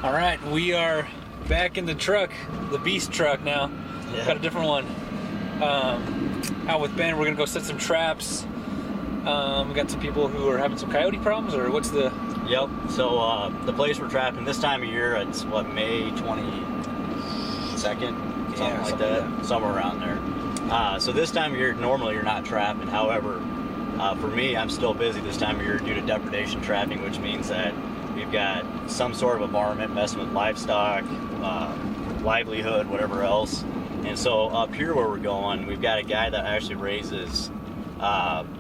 All right, we are back in the truck, the beast truck now. Yeah. Got a different one. Out with Ben, we're gonna go set some traps. We got some people who are having some coyote problems, or what's the? Yep. So the place we're trapping this time of year, it's what, May 22nd, something like that, somewhere around there. So this time of year, normally you're not trapping. However, for me, I'm still busy this time of year due to depredation trapping, which means that we've got some sort of environment messing with livestock, livelihood, whatever else. And so up here where we're going, we've got a guy that actually raises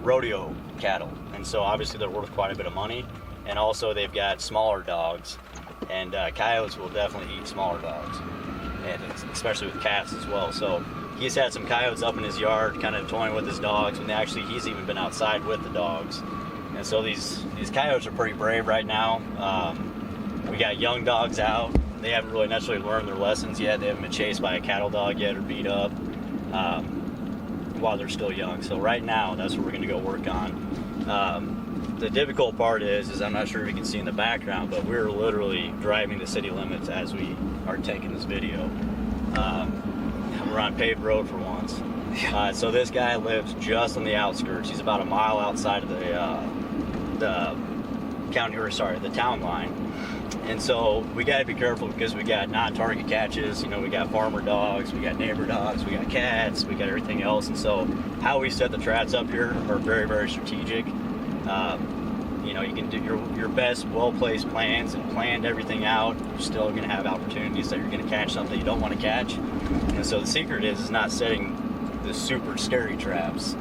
rodeo cattle. And so obviously they're worth quite a bit of money. And also they've got smaller dogs. And coyotes will definitely eat smaller dogs, and especially with calves as well. So he's had some coyotes up in his yard kind of toying with his dogs, and actually he's even been outside with the dogs. And so these coyotes are pretty brave right now. We got young dogs out. They haven't really necessarily learned their lessons yet. They haven't been chased by a cattle dog yet or beat up while they're still young. So right now, that's what we're going to go work on. The difficult part is I'm not sure if you can see in the background, but we're literally driving the city limits as we are taking this video. We're on paved road for once. So this guy lives just on the outskirts. He's about a mile outside of the town line. And so we got to be careful because we got non-target catches. You know, we got farmer dogs, we got neighbor dogs, we got cats, we got everything else. And so how we set the traps up here are very, very strategic. You know, you can do your best well-placed plans and planned everything out. You're still going to have opportunities that you're going to catch something you don't want to catch. And so the secret is not setting the super scary traps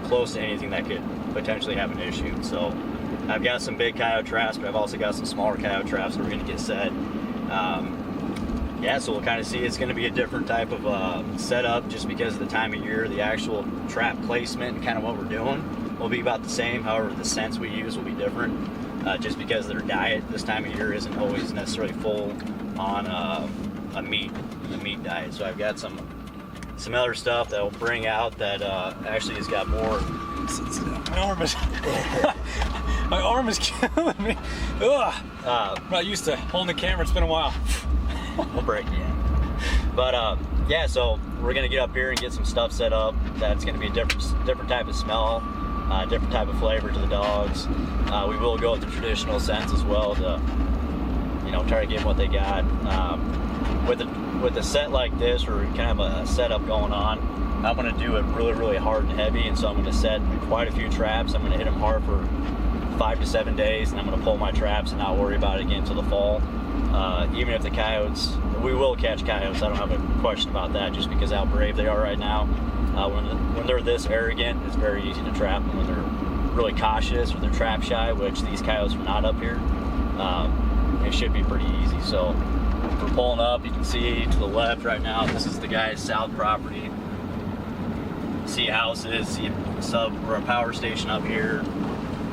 close to anything that could potentially have an issue. So I've got some big coyote traps, but I've also got some smaller coyote traps that we're going to get set. So we'll kind of see. It's going to be a different type of setup just because of the time of year. The actual trap placement and kind of what we're doing will be about the same. However, the scents we use will be different just because their diet this time of year isn't always necessarily full on a meat diet. So I've got some other stuff that will bring out that actually has got more. My arm is killing me. Ugh. I'm not used to holding the camera. It's been a while. We'll break it. But so we're gonna get up here and get some stuff set up. That's gonna be a different type of smell, different type of flavor to the dogs. We will go with the traditional scents as well to, try to give them what they got. With a set like this, or kind of a setup going on, I'm gonna do it really, really hard and heavy, and so I'm gonna set quite a few traps. I'm gonna hit them hard for 5 to 7 days, and I'm gonna pull my traps and not worry about it again until the fall. Even if the coyotes, we will catch coyotes. I don't have a question about that, just because how brave they are right now. When they're this arrogant, it's very easy to trap them. When they're really cautious or they're trap shy, which these coyotes are not up here, it should be pretty easy. So we're pulling up. You can see to the left right now, this is the guy's south property. See houses, see a sub or a power station up here.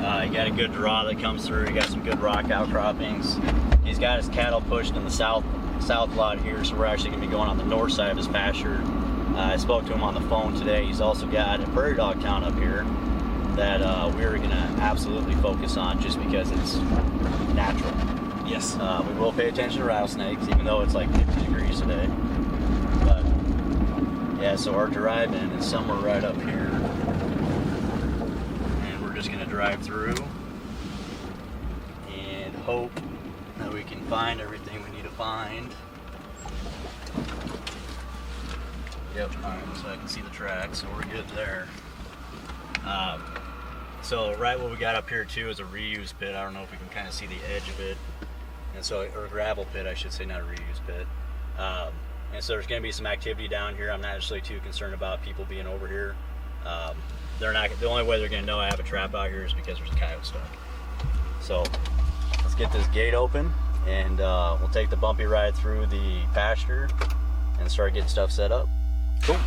You got a good draw that comes through. You got some good rock outcroppings. He's got his cattle pushed in the south lot here, so we're actually going to be going on the north side of his pasture. I spoke to him on the phone today. He's also got a prairie dog town up here that we're going to absolutely focus on just because it's natural. Yes. We will pay attention to rattlesnakes, even though it's like 50 degrees today. But yeah, so our drive-in is somewhere right up here. And we're just going to drive through and hope that we can find everything we need to find. Yep, alright, so I can see the tracks, so we're good there. So right what we got up here too is a reuse pit. I don't know if we can kind of see the edge of it. And so, or a gravel pit, I should say, not a reuse pit. And so there's going to be some activity down here. I'm not actually too concerned about people being over here. They're not. The only way they're going to know I have a trap out here is because there's a coyote stuck. So let's get this gate open, and we'll take the bumpy ride through the pasture and start getting stuff set up. Cool.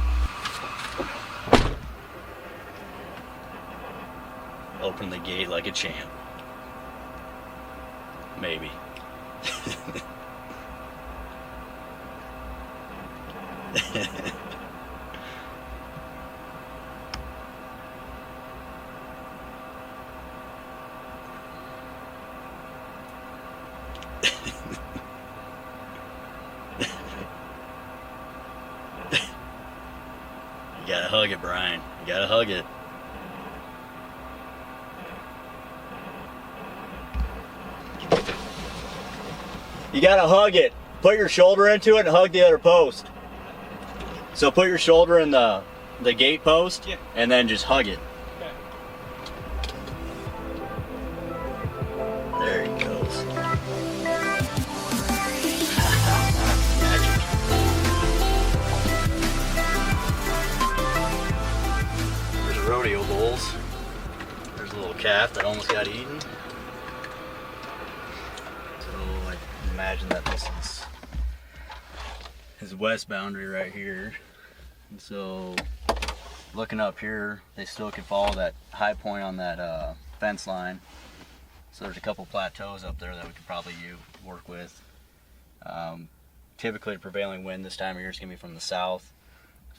Open the gate like a champ. Maybe. hug it, Brian. You gotta hug it. You gotta hug it. Put your shoulder into it and hug the other post. So put your shoulder in the gate post, yeah, and then just hug it. Okay. There he goes. There's a rodeo bulls. There's a little calf that almost got eaten. So I imagine that this is his west boundary right here. And so looking up here, they still can follow that high point on that fence line. So there's a couple plateaus up there that we could probably work with. Typically the prevailing wind this time of year is going to be from the south.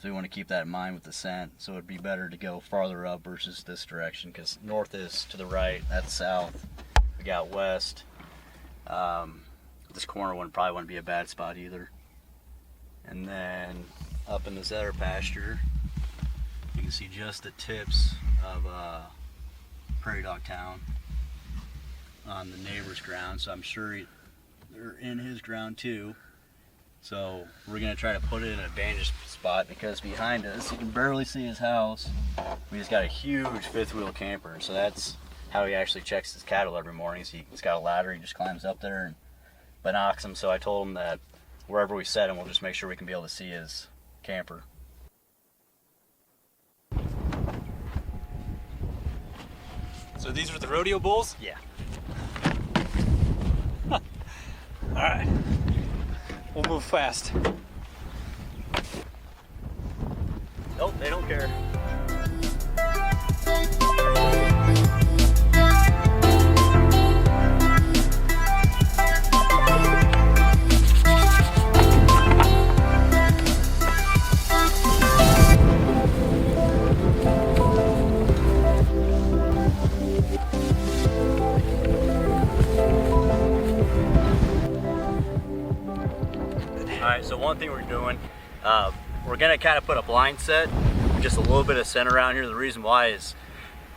So we want to keep that in mind with the scent. So it'd be better to go farther up versus this direction, because north is to the right, that's south. We got west. This corner one probably wouldn't be a bad spot either. And then up in this other pasture, you can see just the tips of Prairie Dog Town on the neighbor's ground. So I'm sure they're in his ground too. So we're gonna try to put it in a vantage spot, because behind us, you can barely see his house. We just got a huge fifth wheel camper. So that's how he actually checks his cattle every morning. So he's got a ladder, he just climbs up there and binocs them. So I told him that wherever we set him, we'll just make sure we can be able to see his camper. So these are the rodeo bulls? Yeah. Alright. We'll move fast. Nope, they don't care. Alright, so one thing we're doing, we're going to kind of put a blind set, just a little bit of scent around here. The reason why is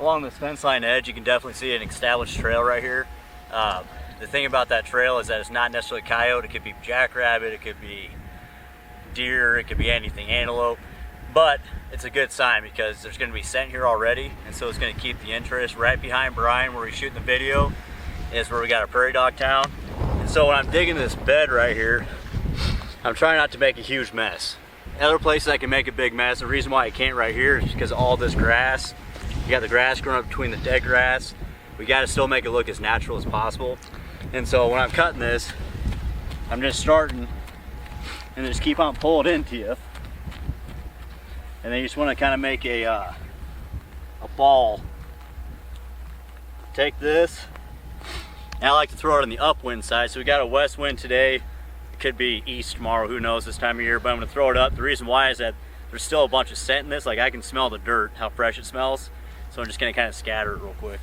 along this fence line edge, you can definitely see an established trail right here. The thing about that trail is that it's not necessarily coyote. It could be jackrabbit, it could be deer, it could be anything, antelope. But it's a good sign, because there's going to be scent here already, and so it's going to keep the interest. Right behind Brian, where he's shooting the video, is where we got a Prairie Dog Town. And so when I'm digging this bed right here, I'm trying not to make a huge mess. Other places I can make a big mess. The reason why I can't right here is because of all this grass. You got the grass growing up between the dead grass. We got to still make it look as natural as possible. And so when I'm cutting this, I'm just starting and just keep on pulling into you. And then you just want to kind of make a ball. Take this, and I like to throw it on the upwind side. So we got a west wind today. It could be east tomorrow, who knows this time of year, but I'm going to throw it up. The reason why is that there's still a bunch of scent in this. Like, I can smell the dirt, how fresh it smells. So I'm just going to kind of scatter it real quick.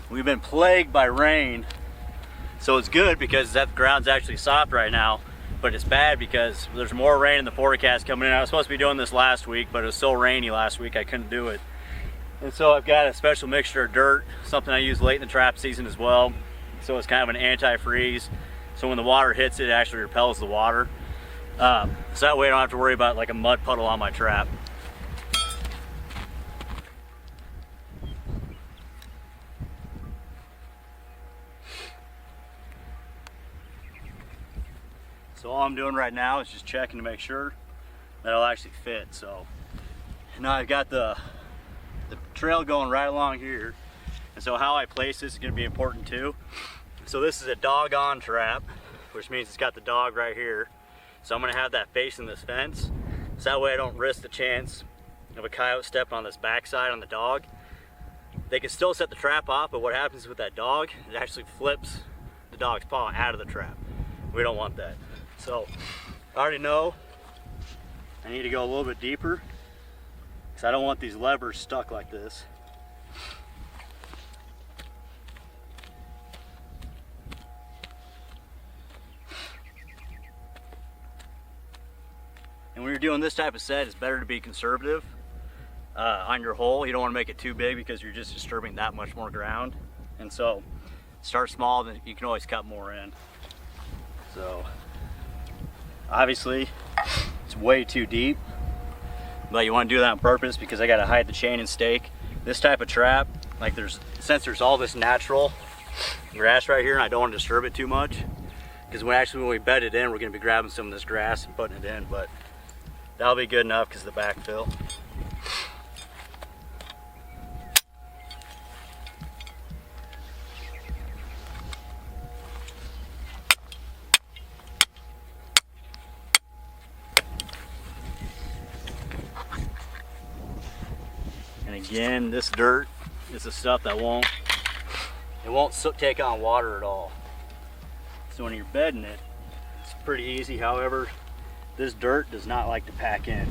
We've been plagued by rain, so it's good because that ground's actually soft right now, but it's bad because there's more rain in the forecast coming in. I was supposed to be doing this last week, but it was so rainy last week I couldn't do it. And so I've got a special mixture of dirt, something I use late in the trap season as well. So it's kind of an anti-freeze. So when the water hits it, it actually repels the water. So that way I don't have to worry about like a mud puddle on my trap. So all I'm doing right now is just checking to make sure that it'll actually fit. So now I've got the trail going right along here, and so how I place this is going to be important too. So this is a dog-on trap, which means it's got the dog right here. So I'm going to have that facing this fence, so that way I don't risk the chance of a coyote stepping on this backside on the dog. They can still set the trap off, but what happens with that dog, it actually flips the dog's paw out of the trap. We don't want that. So I already know I need to go a little bit deeper, I don't want these levers stuck like this. And when you're doing this type of set, it's better to be conservative on your hole. You don't want to make it too big because you're just disturbing that much more ground. And so start small, then you can always cut more in. So obviously it's way too deep, but you want to do that on purpose because I got to hide the chain and stake. This type of trap, like since there's all this natural grass right here and I don't want to disturb it too much, because when we bed it in, we're going to be grabbing some of this grass and putting it in, but that'll be good enough because of the backfill. And again, this dirt is the stuff that won't take on water at all. So when you're bedding it, it's pretty easy. However, this dirt does not like to pack in.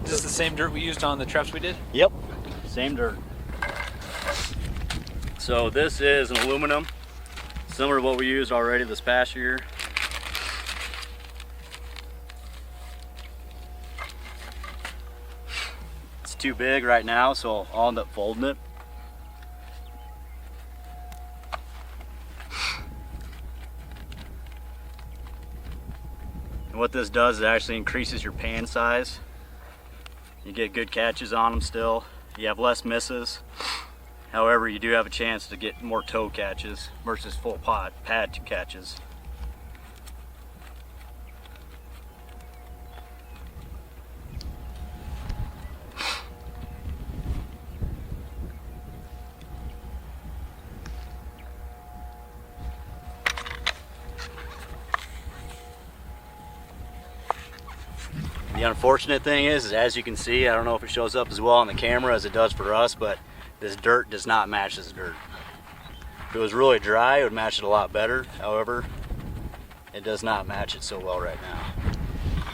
Is this the same dirt we used on the traps we did? Yep, same dirt. So this is an aluminum, similar to what we used already this past year. It's too big right now, so I'll end up folding it. And what this does is it actually increases your pan size. You get good catches on them still. You have less misses. However, you do have a chance to get more toe catches versus full pad catches. The unfortunate thing is as you can see, I don't know if it shows up as well on the camera as it does for us, but this dirt does not match this dirt. If it was really dry, it would match it a lot better. However, it does not match it so well right now.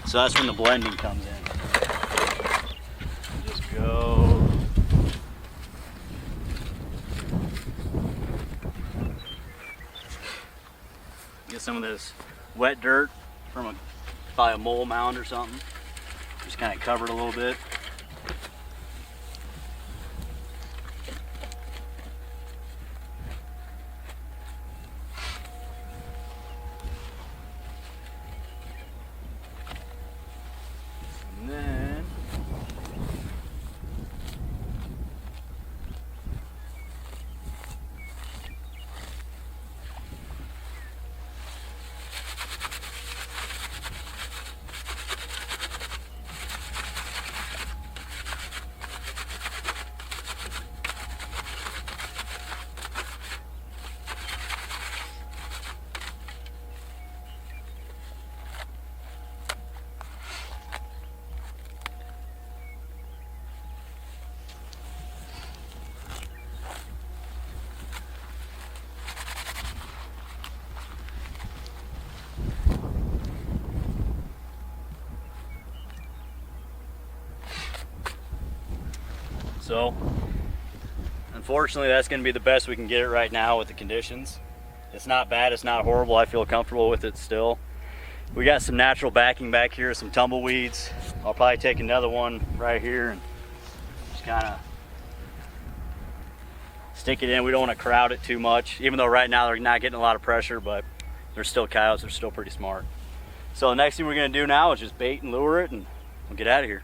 So that's when the blending comes in. Just go. Get some of this wet dirt from probably a mole mound or something. Just kind of cover it a little bit. And then so, unfortunately, that's going to be the best we can get it right now with the conditions. It's not bad, it's not horrible, I feel comfortable with it still. We got some natural backing back here, some tumbleweeds. I'll probably take another one right here and just kind of stick it in. We don't want to crowd it too much, even though right now they're not getting a lot of pressure, but they're still coyotes, they're still pretty smart. So the next thing we're going to do now is just bait and lure it and we'll get out of here.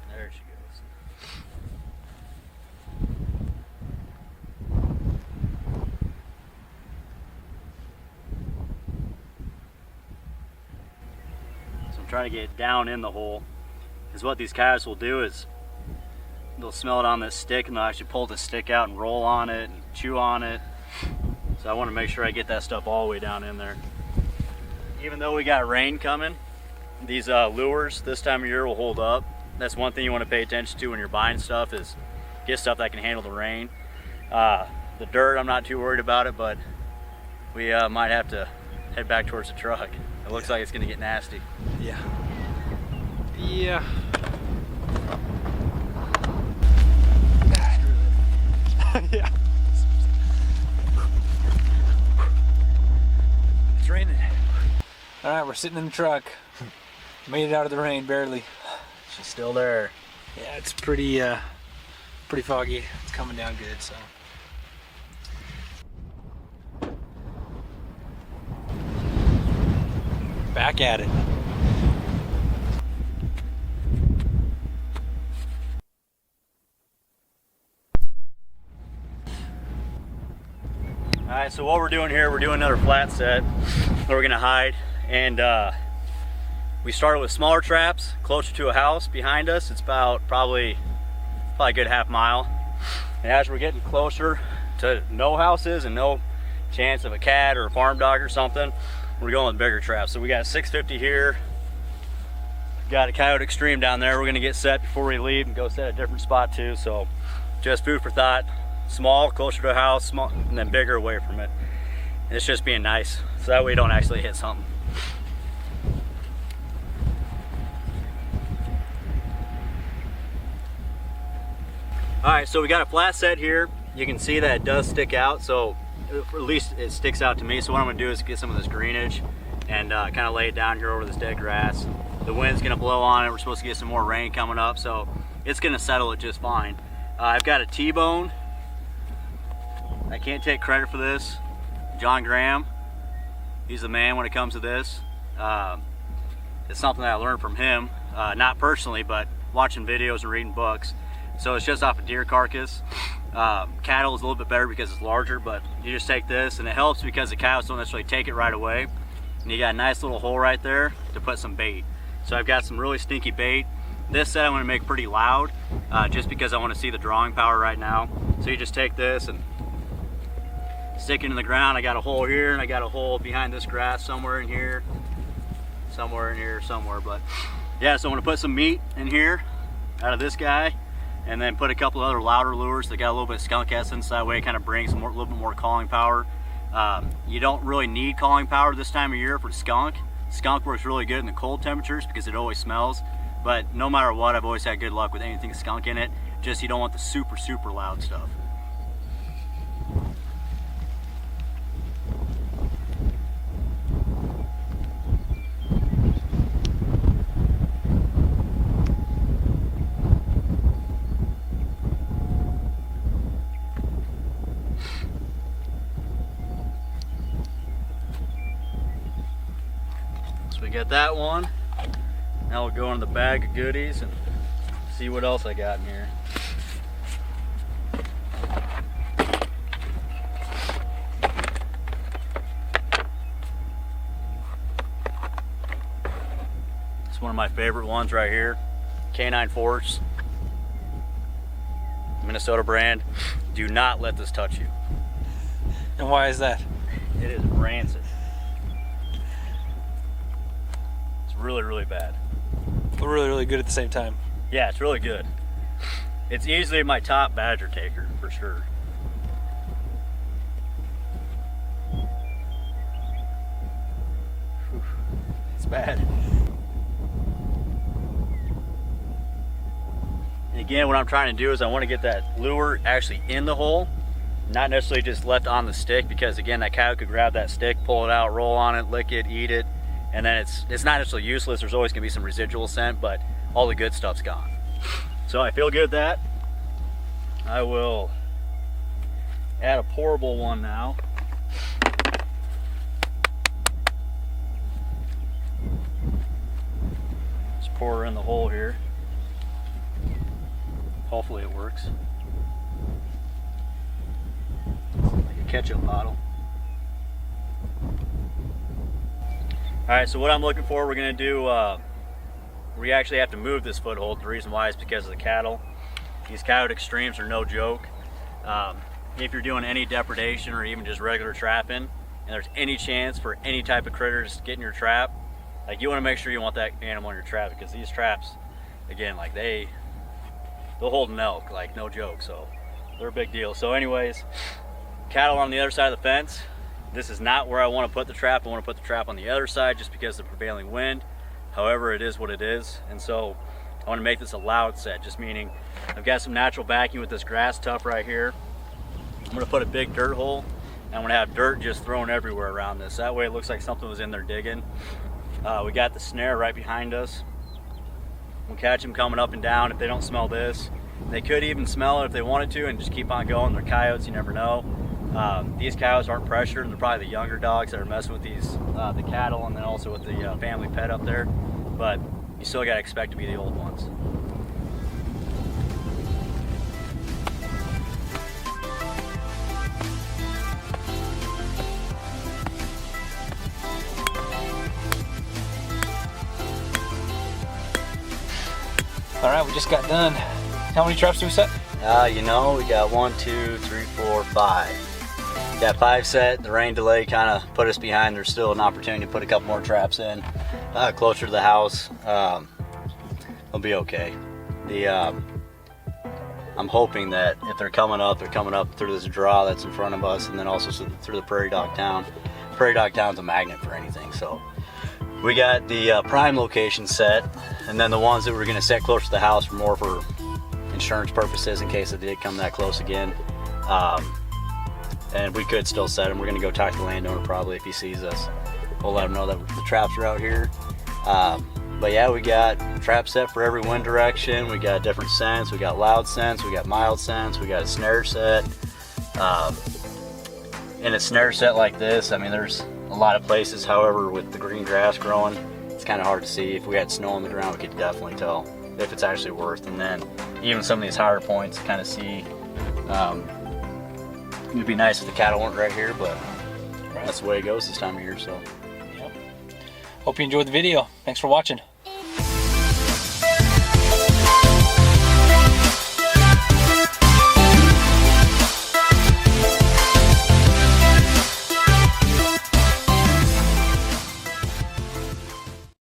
There she goes. So I'm trying to get it down in the hole, because what these coyotes will do is they'll smell it on this stick and they'll actually pull the stick out and roll on it and chew on it. So I want to make sure I get that stuff all the way down in there. Even though we got rain coming, these lures this time of year will hold up. That's one thing you want to pay attention to when you're buying stuff, is get stuff that can handle the rain. The dirt, I'm not too worried about it, but we might have to head back towards the truck. It looks like it's going to get nasty. Yeah. Yeah. Yeah. It's raining. All right, we're sitting in the truck. Made it out of the rain, barely. She's still there. Yeah, it's pretty foggy. It's coming down good, so. Back at it. All right, so what we're doing here, we're doing another flat set that we're gonna hide, and we started with smaller traps closer to a house behind us. It's probably a good half mile, and as we're getting closer to no houses and no chance of a cat or a farm dog or something, we're going with bigger traps. So we got 650 here, got a Coyote Extreme down there. We're gonna get set before we leave and go set a different spot too. So just food for thought. Small, closer to a house, small, and then bigger away from it. It's just being nice, so that way you don't actually hit something. All right, so we got a flat set here. You can see that it does stick out, so at least it sticks out to me. So what I'm gonna do is get some of this greenage and kind of lay it down here over this dead grass. The wind's gonna blow on it. We're supposed to get some more rain coming up, so it's gonna settle it just fine. I've got a T-bone. I can't take credit for this. John Graham, he's the man when it comes to this. It's something that I learned from him, not personally, but watching videos and reading books. So it's just off a deer carcass. Cattle is a little bit better because it's larger, but you just take this, and it helps because the cows don't necessarily take it right away. And you got a nice little hole right there to put some bait. So I've got some really stinky bait. This set I'm gonna make pretty loud, just because I wanna see the drawing power right now. So you just take this and stick it in the ground. I got a hole here, and I got a hole behind this grass somewhere in here, somewhere. But yeah, so I'm gonna put some meat in here out of this guy, and then put a couple other louder lures that got a little bit of skunk essence. That way it kind of brings a little bit more calling power. You don't really need calling power this time of year for skunk. Skunk works really good in the cold temperatures because it always smells. But no matter what, I've always had good luck with anything skunk in it. Just you don't want the super loud stuff. We got that one. Now we'll go in the bag of goodies and see what else I got in here. It's one of my favorite ones right here. Canine Force, Minnesota brand. Do not let this touch you. And why is that? It is rancid. Really bad. But really good at the same time. Yeah, it's really good. It's easily my top badger taker for sure. Whew. It's bad. And again, what I'm trying to do is I want to get that lure actually in the hole, not necessarily just left on the stick, because again, that cow could grab that stick, pull it out, roll on it, lick it, eat it, and then it's not necessarily useless. There's always gonna be some residual scent, but all the good stuff's gone. So I feel good with that. I will add a pourable one now. Just pour her in the hole here. Hopefully it works. Like a ketchup bottle. All right, so what I'm looking for, we're gonna do, we actually have to move this foothold. The reason why is because of the cattle. These Coyote Extremes are no joke. If you're doing any depredation or even just regular trapping, and there's any chance for any type of critter to get in your trap, like you wanna make sure you want that animal in your trap, because these traps, again, like they'll hold an elk, like no joke, so they're a big deal. So anyways, cattle on the other side of the fence. This is not where I want to put the trap. I want to put the trap on the other side just because of the prevailing wind. However, it is what it is. And so I want to make this a loud set, just meaning I've got some natural backing with this grass tuft right here. I'm gonna put a big dirt hole, and I'm gonna have dirt just thrown everywhere around this. That way it looks like something was in there digging. We got the snare right behind us. We'll catch them coming up and down if they don't smell this. They could even smell it if they wanted to and just keep on going. They're coyotes, you never know. These coyotes aren't pressured, and they're probably the younger dogs that are messing with these, the cattle, and then also with the family pet up there. But you still gotta expect to be the old ones. All right, we just got done. How many traps do we set? You know, we got 1, 2, 3, 4, 5. We got 5 set. The rain delay kind of put us behind. There's still an opportunity to put a couple more traps in closer to the house. It'll be okay. I'm hoping that if they're coming up through this draw that's in front of us, and then also through the Prairie Dog Town. Prairie Dog Town's a magnet for anything, so we got the prime location set, and then the ones that we're going to set closer to the house were more for insurance purposes in case it did come that close again. And we could still set them. We're going to go talk to the landowner probably if he sees us. We'll let him know that the traps are out here. But yeah, we got trap set for every wind direction. We got different scents. We got loud scents. We got mild scents. We got a snare set. In a snare set like this, I mean, there's a lot of places. However, with the green grass growing, it's kind of hard to see. If we had snow on the ground, we could definitely tell if it's actually worth. And then even some of these higher points, kind of see. It'd be nice if the cattle weren't right here, but that's the way it goes this time of year. So. Yep. Hope you enjoyed the video. Thanks for watching.